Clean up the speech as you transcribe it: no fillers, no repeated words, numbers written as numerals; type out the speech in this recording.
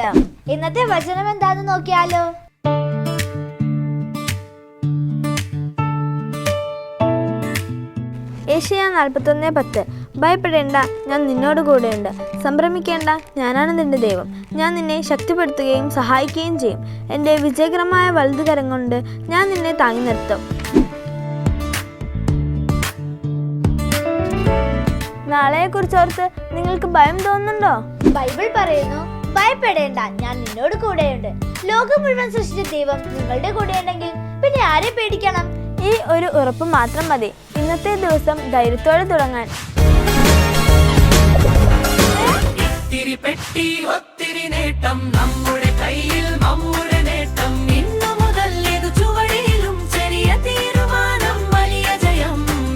പാഠം. ഇന്നത്തെ വചനം എന്താന്ന് നോക്കിയാലോ? ഏശയ്യാ 41:10. ഭയപ്പെടേണ്ട, ഞാൻ നിന്നോട് കൂടെയുണ്ട്. സംഭ്രമിക്കേണ്ട, ഞാനാണ് നിന്റെ ദൈവം. ഞാൻ നിന്നെ ശക്തിപ്പെടുത്തുകയും സഹായിക്കുകയും ചെയ്യും. എൻ്റെ വിജയകരമായ വലതുകരം കൊണ്ട് ഞാൻ നിന്നെ താങ്ങി നിർത്തും. നാളെയെക്കുറിച്ചോർത്ത് നിങ്ങൾക്ക് ഭയം തോന്നുന്നുണ്ടോ? ബൈബിൾ പറയുന്നു, ഭയപ്പെടേണ്ട, ഞാൻ നിന്നോട് കൂടെയുണ്ട്. ലോകം മുഴുവൻ സൃഷ്ടിച്ച ദൈവം നിങ്ങളുടെ കൂടെയുണ്ടെങ്കിൽ പിന്നെ ആരെ പേടിക്കണം? ഈ ഒരു ഉറപ്പ് മാത്രം മതി ഇന്നത്തെ ദിവസം ധൈര്യത്തോടെ തുടങ്ങാൻ. ഒത്തിരി പെട്ടി ഒത്തിരി നേട്ടം നമ്മുടെ